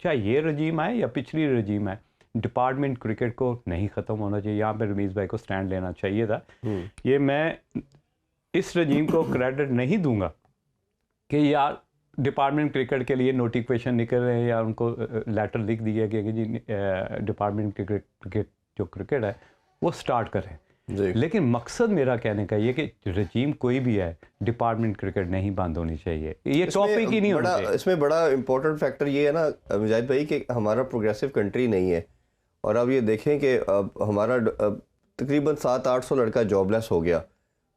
चाहे ये रजीम आए या पिछली रजीम आए, डिपार्टमेंट क्रिकेट को नहीं ख़त्म होना चाहिए। यहाँ पे रमीज़ भाई को स्टैंड लेना चाहिए था। ये मैं इस रजीम को क्रेडिट नहीं दूंगा कि यार डिपार्टमेंट क्रिकेट के लिए नोटिफिकेशन निकल रहे हैं या उनको लेटर लिख दिया गया कि जी डिपार्टमेंट क्रिकेट जो क्रिकेट है वो स्टार्ट करें। लेकिन मकसद मेरा कहने का ये कि रजीम कोई भी है, डिपार्टमेंट क्रिकेट नहीं बंद होनी चाहिए। ये टॉपिक ही नहीं होना चाहिए। इसमें बड़ा इंपॉर्टेंट फैक्टर ये है ना मुजाहिद भाई कि हमारा प्रोग्रेसिव कंट्री नहीं है, और अब ये देखें कि अब हमारा तकरीबन 700-800 लड़का जॉबलेस हो गया।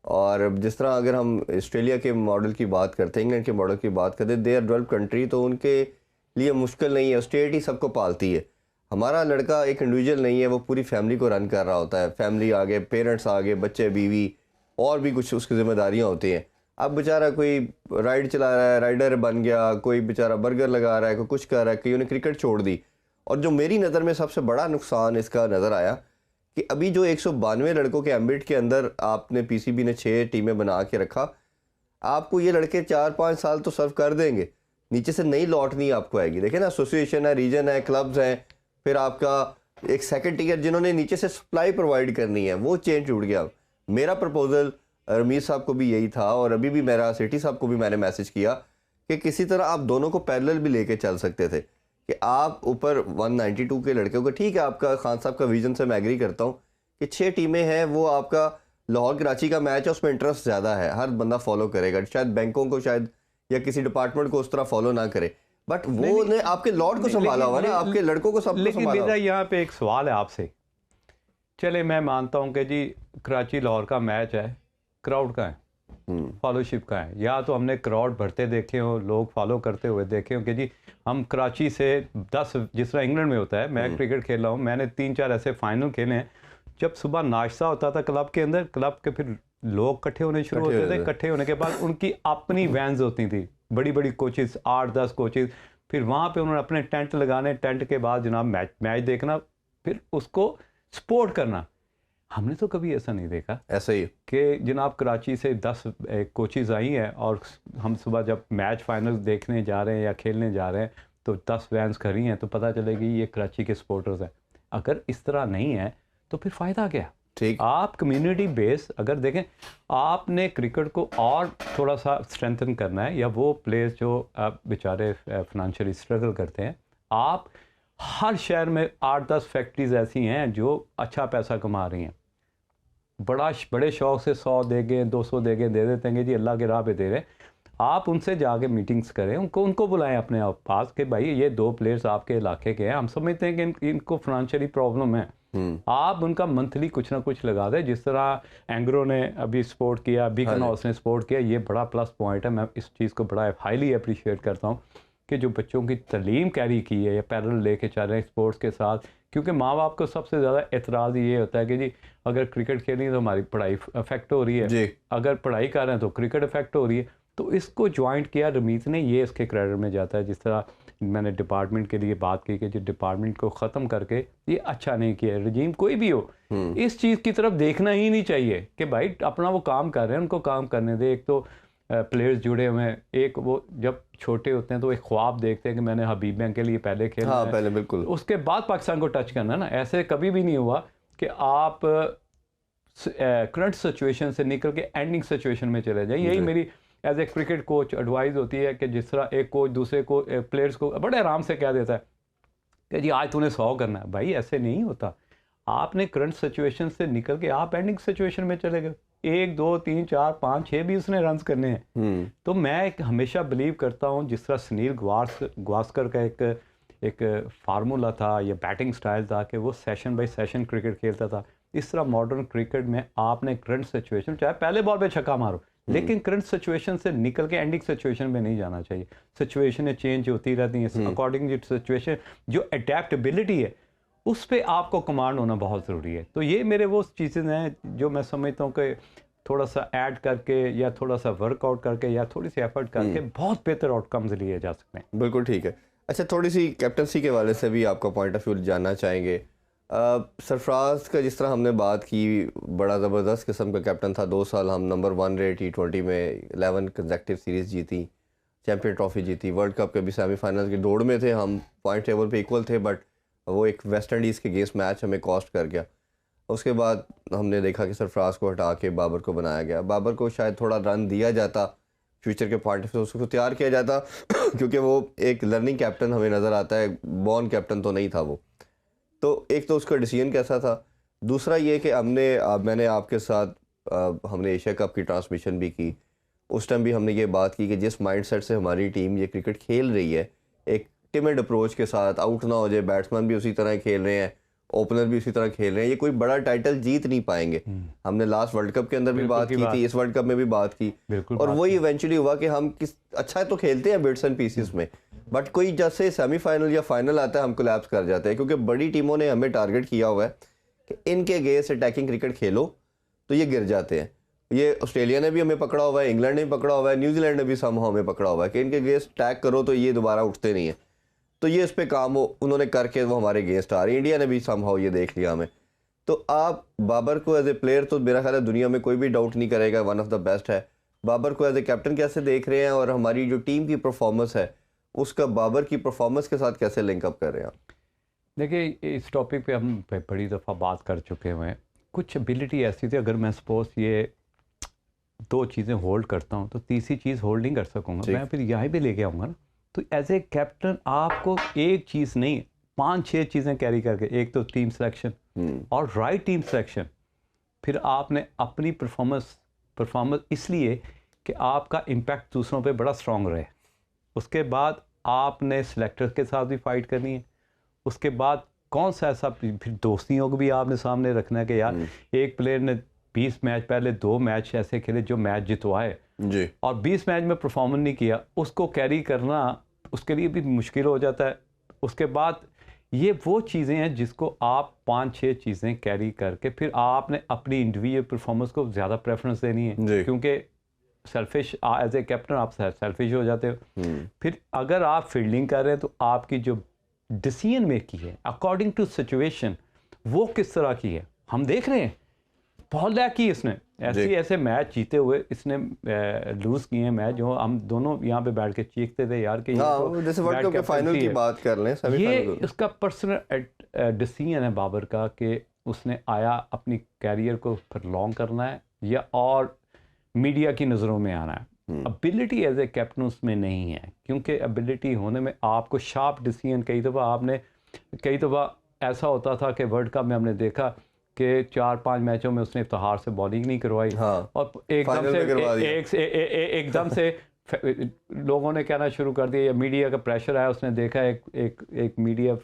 और जिस तरह अगर हम ऑस्ट्रेलिया के मॉडल की बात करते हैं, इंग्लैंड के मॉडल की बात करते हैं, दे आर डेवलप्ड कंट्री, तो उनके लिए मुश्किल नहीं है, स्टेट ही सबको पालती है। हमारा लड़का एक इंडिविजुअल नहीं है, वो पूरी फैमिली को रन कर रहा होता है। फैमिली आगे, पेरेंट्स आगे, बच्चे, बीवी और भी कुछ उसकी जिम्मेदारियाँ होती हैं। अब बेचारा कोई राइड चला रहा है, राइडर बन गया, कोई बेचारा बर्गर लगा रहा है, कोई कुछ कर रहा है, कहीं उन्हें क्रिकेट छोड़ दी। और जो मेरी नज़र में सबसे बड़ा नुकसान इसका नज़र आया कि अभी जो 192 लड़कों के एम्बिट के अंदर आपने PCB ने 6 टीमें बना के रखा, आपको ये लड़के 4-5 साल तो सर्व कर देंगे, नीचे से नई लौट नहीं आपको आएगी। देखें ना, एसोसिएशन है, रीजन है, क्लब्स हैं, फिर आपका एक सेकंड टियर जिन्होंने नीचे से सप्लाई प्रोवाइड करनी है, वो चेंज जुड़ गया। मेरा प्रपोजल रमीज़ साहब को भी यही था, और अभी भी मेरा सेठी साहब को भी मैंने मैसेज किया कि किसी तरह आप दोनों को पैरेलल भी लेके चल सकते थे कि आप ऊपर 192 के लड़के को, ठीक है आपका खान साहब का विजन से मैं एग्री करता हूँ कि 6 टीमें हैं, वो आपका लाहौर कराची का मैच है, उसमें इंटरेस्ट ज़्यादा है, हर बंदा फॉलो करेगा। शायद बैंकों को शायद या किसी डिपार्टमेंट को उस तरह फॉलो ना करे, बट वो ने आपके लॉर्ड को संभाला हुआ ना, आपके लड़कों को सब संभाला। लेकिन मेरा यहाँ पे एक सवाल है आपसे। चले मैं मानता हूँ कि जी कराची लाहौर का मैच है, क्राउड का है, फॉलोशिप का है। या तो हमने क्राउड भरते देखे हो, लोग फॉलो करते हुए देखे हो कि जी हम कराची से 10, जिस तरह इंग्लैंड में होता है, मैं क्रिकेट खेल रहा हूँ, मैंने 3-4 ऐसे फाइनल खेले हैं जब सुबह नाश्ता होता था क्लब के अंदर, क्लब के फिर लोग इकट्ठे होने शुरू होते थे, इकट्ठे होने के बाद उनकी अपनी वैन्स होती थी, बड़ी बड़ी कोचेस, 8-10 कोचेस, फिर वहाँ पे उन्होंने अपने टेंट लगाने, टेंट के बाद जनाब मैच देखना, फिर उसको सपोर्ट करना। हमने तो कभी ऐसा नहीं देखा ऐसा ही कि जनाब कराची से 10 कोचेस आई हैं और हम सुबह जब मैच फाइनल देखने जा रहे हैं या खेलने जा रहे हैं तो 10 वैन्स खड़ी हैं तो पता चलेगी ये कराची के सपोर्टर्स हैं। अगर इस तरह नहीं है तो फिर फ़ायदा क्या? ठीक, आप कम्युनिटी बेस अगर देखें, आपने क्रिकेट को और थोड़ा सा स्ट्रेंथन करना है, या वो प्लेयर्स जो बेचारे फाइनेंशियली स्ट्रगल करते हैं, आप हर शहर में 8-10 फैक्ट्रीज ऐसी हैं जो अच्छा पैसा कमा रही हैं, बड़े शौक से 100 देंगे, 200 देंगे, दे देते हैं जी अल्लाह के राह पे दे रहे हैं। आप उनसे जाके मीटिंग्स करें, उनको बुलाएं अपने आप पास कि भाई ये 2 प्लेयर्स आपके इलाके के हैं, हम समझते हैं कि इनको फाइनेंशियली प्रॉब्लम है, आप उनका मंथली कुछ ना कुछ लगा दें। जिस तरह एंग्रो ने अभी सपोर्ट किया, बीकन हाउस ने सपोर्ट किया, ये बड़ा प्लस पॉइंट है। मैं इस चीज़ को बड़ा हाईली अप्रिशिएट करता हूँ कि जो बच्चों की तालीम कैरी की है या पैरेलल लेके चल रहे हैं स्पोर्ट्स के साथ, क्योंकि माँ बाप को सबसे ज़्यादा एतराज़ ये होता है कि जी अगर क्रिकेट खेल रही है तो हमारी पढ़ाई अफेक्ट हो रही है, अगर पढ़ाई कर रहे हैं तो क्रिकेट अफेक्ट हो रही है। तो इसको ज्वाइंट किया रमीत ने, ये इसके क्रेडिट में जाता है। जिस तरह मैंने डिपार्टमेंट के लिए बात की कि जो डिपार्टमेंट को ख़त्म करके ये अच्छा नहीं किया, रजीम कोई भी हो इस चीज़ की तरफ देखना ही नहीं चाहिए कि भाई अपना वो काम कर रहे हैं, उनको काम करने दे। एक तो प्लेयर्स जुड़े हुए हैं, एक वो जब छोटे होते हैं तो एक ख्वाब देखते हैं कि मैंने हबीब बैंक के लिए पहले खेलना है, पहले बिल्कुल, उसके बाद पाकिस्तान को टच करना है ना। ऐसे कभी भी नहीं हुआ कि आप करंट सिचुएशन से निकल के एंडिंग सिचुएशन में चले जाए। यही मेरी as a cricket coach advice होती है कि जिस तरह एक कोच दूसरे को प्लेयर्स को बड़े आराम से कह देता है कि जी आज तूने 100 करना है, भाई ऐसे नहीं होता। आपने करंट सिचुएशन से निकल के आप एंडिंग सिचुएशन में चले गए, 1, 2, 3, 4, 5, 6 भी उसने रन करने हैं। तो मैं हमेशा बिलीव करता हूँ, जिस तरह सुनील गावस्कर का एक फार्मूला था या बैटिंग स्टाइल था कि वो सेशन बाय सेशन क्रिकेट खेलता था, इस तरह मॉडर्न क्रिकेट में आपने करंट सिचुएशन, चाहे पहले बॉल पे छक्का मारो, लेकिन करंट सिचुएशन से निकल के एंडिंग सिचुएशन में नहीं जाना चाहिए। सिचुएशनें चेंज होती रहती हैं, अकॉर्डिंग टू सिचुएशन जो अडेप्टेबिलिटी है उस पर आपको कमांड होना बहुत ज़रूरी है। तो ये मेरे वो चीज़ें हैं जो मैं समझता हूँ कि थोड़ा सा ऐड करके या थोड़ा सा वर्कआउट करके या थोड़ी सी एफर्ट करके बहुत बेहतर आउटकम्स लिए जा सकते हैं। बिल्कुल ठीक है। अच्छा, थोड़ी सी कैप्टनसी के वाले से भी आपका पॉइंट ऑफ व्यू जानना चाहेंगे। सरफराज का जिस तरह हमने बात की, बड़ा ज़बरदस्त किस्म का कैप्टन था, 2 साल हम नंबर 1 रहे T20 में, 11 कंसेक्टिव सीरीज़ जीती, चैम्पियन ट्रॉफी जीती, वर्ल्ड कप के भी सेमीफाइनल की दौड़ में थे हम, पॉइंट टेबल पे इक्वल थे, बट वो एक वेस्ट इंडीज़ के अगेंस्ट मैच हमें कॉस्ट कर गया। उसके बाद हमने देखा कि सरफराज को हटा के बाबर को बनाया गया। बाबर को शायद थोड़ा रन दिया जाता, फ्यूचर के पॉइंट ऑफ व्यू उसको तैयार किया जाता क्योंकि वो एक लर्निंग कैप्टन हमें नज़र आता है, बॉर्न कैप्टन तो नहीं था वो। तो एक तो उसका डिसीजन कैसा था, दूसरा ये कि मैंने आपके साथ हमने एशिया कप की ट्रांसमिशन भी की, उस टाइम भी हमने ये बात की कि जिस माइंडसेट से हमारी टीम ये क्रिकेट खेल रही है, एक टिमिड अप्रोच के साथ, आउट ना हो जाए, बैट्समैन भी उसी तरह खेल रहे हैं, ओपनर भी उसी तरह खेल रहे हैं, ये कोई बड़ा टाइटल जीत नहीं पाएंगे। हमने लास्ट वर्ल्ड कप के अंदर भी बात की थी, इस वर्ल्ड कप में भी बात की, और वही इवेंचुअली हुआ कि हम अच्छा तो खेलते हैं बिट्स एंड पीसेस में, बट कोई जैसे सेमीफाइनल या फाइनल आता है हम कोलैप्स कर जाते हैं, क्योंकि बड़ी टीमों ने हमें टारगेट किया हुआ है कि इनके अगेंस्ट अटैकिंग क्रिकेट खेलो, तो ये गिर जाते हैं। ये ऑस्ट्रेलिया ने भी हमें पकड़ा हुआ है, इंग्लैंड ने भी पकड़ा हुआ है, न्यूजीलैंड ने भी समहाउ हमें पकड़ा हुआ है कि इनके अगेंस्ट अटैक करो तो ये दोबारा उठते नहीं है। तो ये इस पे काम उन्होंने करके वो हमारे अगेंस्ट आ रही है। इंडिया ने भी समहाउ ये देख लिया हमें। तो आप बाबर को एज ए प्लेयर, तो मेरा ख्याल है दुनिया में कोई भी डाउट नहीं करेगा, वन ऑफ द बेस्ट है। बाबर को एज ए कैप्टन कैसे देख रहे हैं, और हमारी जो टीम की परफॉर्मेंस है उसका बाबर की परफॉर्मेंस के साथ कैसे लिंकअप कर रहे हैं आप? देखिए, इस टॉपिक पे हम बड़ी दफ़ा बात कर चुके हुए हैं। कुछ एबिलिटी ऐसी थी, अगर मैं सपोज ये 2 चीज़ें होल्ड करता हूँ तो तीसरी चीज़ होल्ड नहीं कर सकूँगा, मैं फिर यहाँ भी लेके आऊँगा ना। तो एज ए कैप्टन आपको एक चीज़ नहीं, 5-6 चीज़ें कैरी करके, एक तो टीम सिलेक्शन और राइट टीम सिलेक्शन, फिर आपने अपनी परफॉर्मेंस इसलिए कि आपका इम्पैक्ट दूसरों पे बड़ा स्ट्रॉन्ग रहे। उसके बाद आपने सिलेक्टर के साथ भी फाइट करनी है। उसके बाद कौन सा ऐसा, फिर दोस्तियों को भी आपने सामने रखना है कि यार एक प्लेयर ने 20 मैच पहले 2 मैच ऐसे खेले जो मैच जितवाए जी, और 20 मैच में परफॉर्मेंस नहीं किया, उसको कैरी करना उसके लिए भी मुश्किल हो जाता है। उसके बाद ये वो चीज़ें हैं जिसको आप 5-6 चीज़ें कैरी करके फिर आपने अपनी इंडिविजुअल परफॉर्मेंस को ज़्यादा प्रेफरेंस देनी है, जी। क्योंकि सेल्फिश एज ए कैप्टन आप सेल्फिश हो जाते हो। फिर अगर आप फील्डिंग कर रहे हैं तो आपकी जो डिसीजन मेकिंग है अकॉर्डिंग टू सिचुएशन वो किस तरह की है, हम देख रहे हैं। बहुत लैक की इसने ऐसे मैच जीते हुए इसने लूज किए हैं मैच जो हम दोनों यहाँ पे बैठ के चीखते थे यार कि हाँ, जैसे वर्ल्ड कप के फाइनल की बात कर लें, ये सेमीफाइनल इसका पर्सनल डिसीजन है बाबर का कि उसने आया अपनी कैरियर को प्रलॉन्ग करना है या और मीडिया की नज़रों में आना है। एबिलिटी एज ए कैप्टन उसमें नहीं है, क्योंकि एबिलिटी होने में आपको शार्प डिसीजन कई दफ़ा ऐसा होता था कि वर्ल्ड कप में हमने देखा कि 4-5 मैचों में उसने इफ्तिखार से बॉलिंग नहीं करवाई। हाँ, और एकदम से लोगों ने कहना शुरू कर दिया या मीडिया का प्रेशर आया, उसने देखा एक मीडिया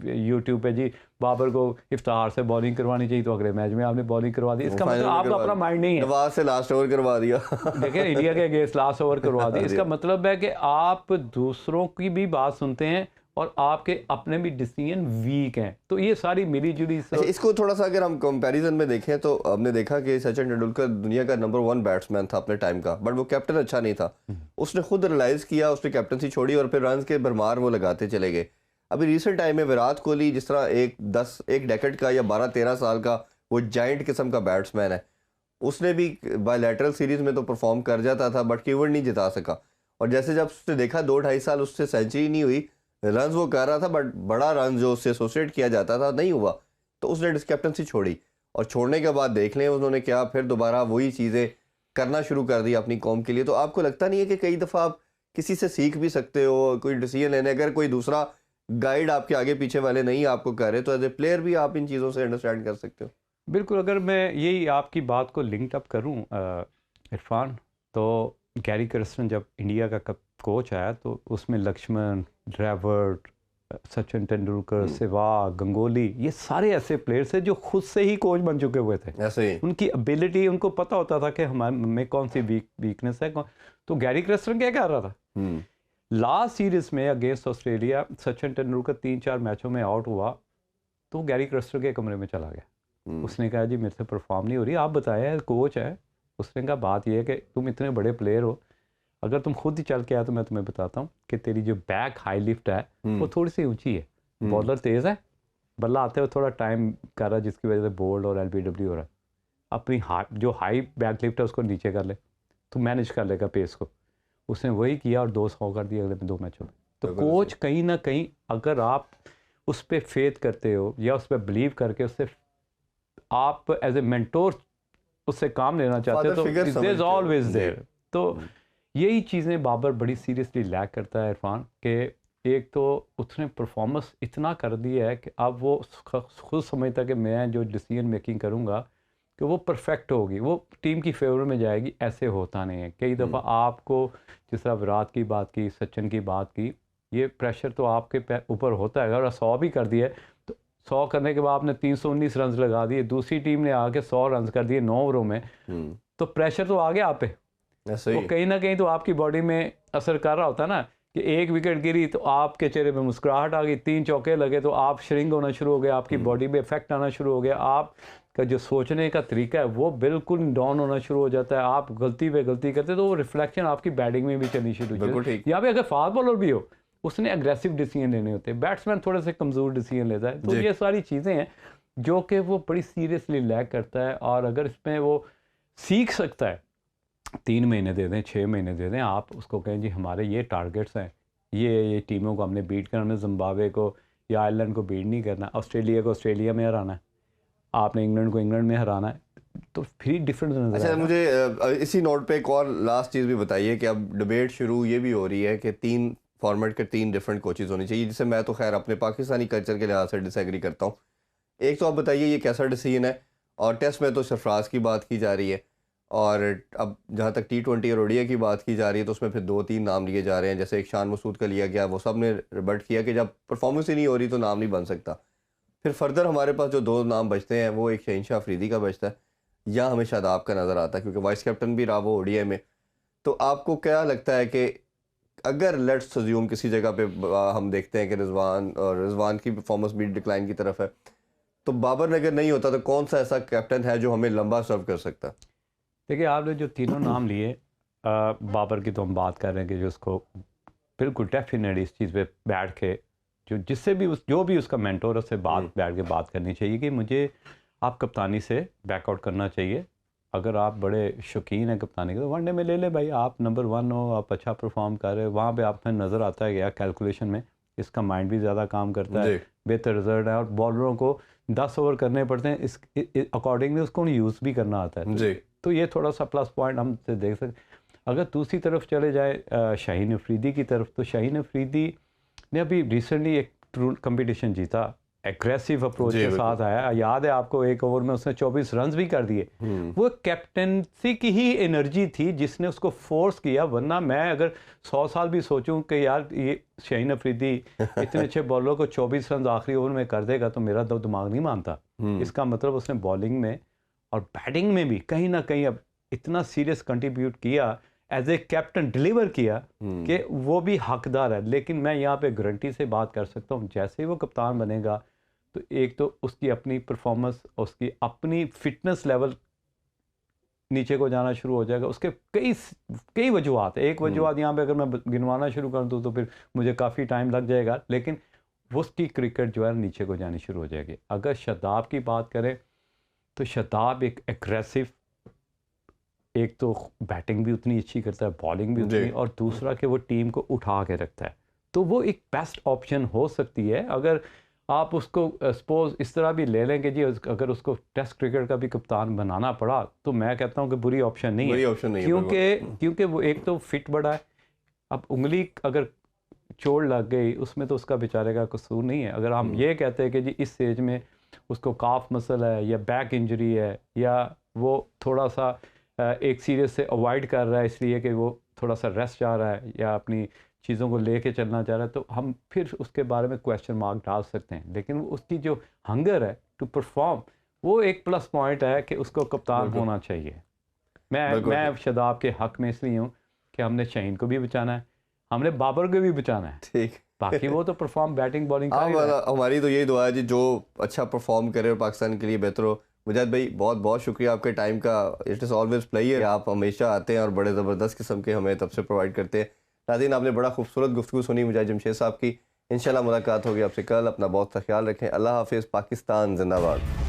यूट्यूब पे जी बाबर को इफ्तिखार से बॉलिंग करवानी चाहिए तो अगले मैच में आपने बॉलिंग करवा दी। इसका मतलब आपका अपना माइंड नहीं है, नवाज से लास्ट ओवर करवा दिया देखिए इंडिया के अगेंस्ट लास्ट ओवर करवा दी। इसका मतलब है कि आप दूसरों की भी बात सुनते हैं और आपके अपने भी डिसीजन वीक हैं। तो ये सारी मिली जुली इसको थोड़ा सा अगर हम कंपैरिजन में देखें तो हमने देखा कि सचिन तेंदुलकर दुनिया का नंबर 1 बैट्समैन था अपने टाइम का, बट वो कैप्टन अच्छा नहीं था। उसने खुद रियलाइज किया, उसने कैप्टनसी छोड़ी और फिर रन के भरमार वो लगाते चले गए। अभी रिसेंट टाइम में विराट कोहली जिस तरह एक डेकेड का या 12-13 साल का वो जाइंट किस्म का बैट्समैन है, उसने भी बायलैटरल सीरीज में तो परफॉर्म कर जाता था बट कीवर्ड नहीं जिता सका। और जैसे जब उसने देखा 2-2.5 साल उससे सेंचुरी नहीं हुई, रन वो कर रहा था बट बड़ा रन जो उससे एसोसिएट किया जाता था नहीं हुआ, तो उसने कैप्टनसी छोड़ी। और छोड़ने के बाद देख लें उन्होंने क्या फिर दोबारा वही चीज़ें करना शुरू कर दी अपनी कौम के लिए। तो आपको लगता नहीं है कि कई दफ़ा आप किसी से सीख भी सकते हो कोई डिसीजन लेने, अगर कोई दूसरा गाइड आपके आगे पीछे वाले नहीं आपको कर रहे तो एज ए प्लेयर भी आप इन चीज़ों से अंडरस्टैंड कर सकते हो? बिल्कुल। अगर मैं यही आपकी बात को लिंक अप करूं इरफान, तो गैरी कर्स्टन जब इंडिया का कोच आया तो उसमें लक्ष्मण, ड्रेवर्ड, सचिन तेंदुलकर, सहवाग, गंगोली, ये सारे ऐसे प्लेयर्स थे जो खुद से ही कोच बन चुके हुए थे। ऐसे ही उनकी एबिलिटी, उनको पता होता था कि हमारे में कौन सी वीकनेस है। तो गैरी कर्स्टन क्या कर रहा था, लास्ट सीरीज में अगेंस्ट ऑस्ट्रेलिया सचिन तेंदुलकर 3-4 मैचों में आउट हुआ तो गैरी कर्स्टन के कमरे में चला गया। उसने कहा जी मेरे से परफॉर्म नहीं हो रही, आप बताएं, कोच है। उसने कहा बात यह है कि तुम इतने बड़े प्लेयर हो, अगर तुम खुद ही चल के आए तो मैं तुम्हें बताता हूँ कि तेरी जो बैक हाई लिफ्ट है वो थोड़ी सी ऊंची है, बॉलर तेज है, बल्ला आते हुए थोड़ा टाइम कर रहा है जिसकी वजह से बोल्ड और एलबीडब्ल्यू हो रहा है। अपनी जो हाई बैक लिफ्ट है उसको नीचे कर ले तो मैनेज कर लेगा पेस को। उसने वही किया और 200 कर दिया अगले 2 मैचों में। तो कोच कहीं ना कहीं अगर आप उस पर फेथ करते हो या उस पर बिलीव करके उससे आप एज ए मेंटोर उससे काम लेना चाहते हो तो इट इज ऑलवेज देयर। तो यही चीज़ें बाबर बड़ी सीरियसली लैक करता है इरफान के। एक तो उसने परफॉर्मेंस इतना कर दिया है कि अब वो खुद समझता है कि मैं जो डिसीजन मेकिंग करूँगा कि वो परफेक्ट होगी, वो टीम की फेवर में जाएगी। ऐसे होता नहीं है। कई दफ़ा आपको जिस तरह विराट की बात की, सचिन की बात की, ये प्रेशर तो आपके ऊपर होता है। अगर 100 भी कर दिए तो 100 करने के बाद आपने 319 रन लगा दिए, दूसरी टीम ने आके 100 रन कर दिए 9 ओवरों में, तो प्रेशर तो आ गया आप पे। वो कहीं ना कहीं तो आपकी बॉडी में असर कर रहा होता है ना कि 1 विकेट गिरी तो आपके चेहरे पे मुस्कुराहट आ गई, 3 चौके लगे तो आप श्रिंक होना शुरू हो गया, आपकी बॉडी में इफेक्ट आना शुरू हो गया, आपका जो सोचने का तरीका है वो बिल्कुल डाउन होना शुरू हो जाता है। आप गलती पे गलती करते तो वो रिफ्लेक्शन आपकी बैटिंग में भी चलनी शुरू हो जाती है। या फिर अगर फास्ट बॉलर भी हो उसने अग्रेसिव डिसीजन लेने होते हैं, बैट्समैन थोड़े से कमज़ोर डिसीजन लेता है। तो ये सारी चीज़ें हैं जो कि वो बड़ी सीरियसली लैक करता है। और अगर इसमें वो सीख सकता है, 3 महीने दे दें, 6 महीने दे दें, आप उसको कहें जी हमारे ये टारगेट्स हैं, ये टीमों को हमने बीट करना, जिम्बाब्वे को या आयरलैंड को बीट नहीं करना, ऑस्ट्रेलिया को ऑस्ट्रेलिया में हराना है, आपने इंग्लैंड को इंग्लैंड में हराना है, तो फिर डिफरेंस नजर अच्छा, मुझे इसी नोट पे एक और लास्ट चीज़ भी बताइए कि अब डिबेट शुरू ये भी हो रही है कि 3 फॉर्मेट के 3 डिफरेंट कोचेज़ होने चाहिए, जिससे मैं तो खैर अपने पाकिस्तानी कल्चर के लिहाज से डिसएग्री करता हूँ। एक तो आप बताइए ये कैसा डिसीजन है। और टेस्ट में तो सरफराज की बात की जा रही है, और अब जहाँ तक T20 और ओडीआई की बात की जा रही है तो उसमें फिर 2-3 नाम लिए जा रहे हैं। जैसे एक शान मसूद का लिया गया, वो सब ने रिबट किया कि जब परफॉर्मेंस ही नहीं हो रही तो नाम नहीं बन सकता। फिर फर्दर हमारे पास जो 2 नाम बचते हैं वो एक शहीन शाह अफरीदी का बचता है, या हमें शादाब का नज़र आता है, क्योंकि वाइस कैप्टन भी रहा वो ओडीआई में। तो आपको क्या लगता है कि अगर लेट्स अज्यूम किसी जगह पे हम देखते हैं कि रिजवान की परफॉर्मेंस भी डिक्लाइन की तरफ है, तो बाबर अगर नहीं होता तो कौन सा ऐसा कैप्टन है जो हमें लंबा सर्व कर सकता? देखिए, आपने जो तीनों नाम लिए, बाबर की तो हम बात कर रहे हैं कि जो उसको बिल्कुल डेफिनेटली इस चीज़ पे बैठ के जो भी उसका मेंटोर है उससे बैठ के बात करनी चाहिए कि मुझे आप कप्तानी से बैकआउट करना चाहिए। अगर आप बड़े शौकीन हैं कप्तानी के तो वनडे में ले ले भाई, आप नंबर 1 हो, आप अच्छा परफॉर्म कर रहे हो, वहाँ पे आप में नज़र आता है या कैलकुलेशन में इसका माइंड भी ज़्यादा काम करता है, बेहतर रिजल्ट है और बॉलरों को 10 ओवर करने पड़ते हैं, इस अकॉर्डिंगली उसको यूज़ भी करना आता है। तो ये थोड़ा सा प्लस पॉइंट हम देख सकते। अगर दूसरी तरफ चले जाए शाहीन अफरीदी की तरफ, तो शाहीन अफरीदी ने अभी रिसेंटली एक कंपटीशन जीता, एग्रेसिव अप्रोच के साथ आया। याद है आपको, एक ओवर में उसने 24 रन भी कर दिए। वो कैप्टनसी की ही एनर्जी थी जिसने उसको फोर्स किया, वरना मैं अगर 100 साल भी सोचूं कि यार ये शाहीन अफरीदी इतने अच्छे बॉलर को 24 रन आखिरी ओवर में कर देगा तो मेरा तो दिमाग नहीं मानता। इसका मतलब उसने बॉलिंग में और बैटिंग में भी कहीं ना कहीं अब इतना सीरियस कंट्रीब्यूट किया, एज ए कैप्टन डिलीवर किया कि वो भी हकदार है। लेकिन मैं यहाँ पे गारंटी से बात कर सकता हूँ, जैसे ही वो कप्तान बनेगा तो एक तो उसकी अपनी परफॉर्मेंस, उसकी अपनी फिटनेस लेवल नीचे को जाना शुरू हो जाएगा। उसके कई वजूहत है। एक वजूहत यहाँ पे अगर मैं गिनवाना शुरू कर दूँ तो फिर मुझे काफ़ी टाइम लग जाएगा, लेकिन वो उसकी क्रिकेट जो है नीचे को जानी शुरू हो जाएगी। अगर शादाब की बात करें तो शादाब एक एग्रेसिव, एक तो बैटिंग भी उतनी अच्छी करता है, बॉलिंग भी उतनी, और दूसरा कि वो टीम को उठा के रखता है, तो वो एक बेस्ट ऑप्शन हो सकती है। अगर आप उसको सपोज इस तरह भी ले लें कि जी अगर उसको टेस्ट क्रिकेट का भी कप्तान बनाना पड़ा तो मैं कहता हूँ कि बुरी ऑप्शन नहीं है, क्योंकि वो एक तो फिट बड़ा है। अब उंगली अगर चोट लग गई उसमें तो उसका बेचारे का कसूर नहीं है। अगर हम ये कहते हैं कि जी इस एज में उसको काफ मसल है या बैक इंजरी है या वो थोड़ा सा एक सीरीज से अवॉइड कर रहा है इसलिए कि वो थोड़ा सा रेस्ट चाह रहा है या अपनी चीज़ों को लेके चलना चाह रहा है, तो हम फिर उसके बारे में क्वेश्चन मार्क डाल सकते हैं। लेकिन उसकी जो हंगर है टू परफॉर्म, वो एक प्लस पॉइंट है कि उसको कप्तान होना चाहिए। मैं शादाब के हक में इसलिए हूँ कि हमने शाहीन को भी बचाना है, हमने बाबर को भी बचाना है। ठीक, बाकी वो तो परफॉर्म बैटिंग बॉलिंग हमारी तो यही दुआ है जी, जो अच्छा परफॉर्म करे और पाकिस्तान के लिए बेहतर हो। मुजाहिद भाई बहुत बहुत शुक्रिया आपके टाइम का। इट इज़ ऑलवेज प्लेयर, आप हमेशा आते हैं और बड़े ज़बरदस्त किस्म के हमें तब से प्रोवाइड करते हैं। नाज़रीन, आपने बड़ा खूबसूरत गुफ्तगू सुनी मुजाहिद जमशेद साहब की। इंशाल्लाह मुलाकात होगी आपसे कल। अपना बहुत सा ख्याल रखें। अल्लाह हाफिज़। पाकिस्तान जिंदाबाद।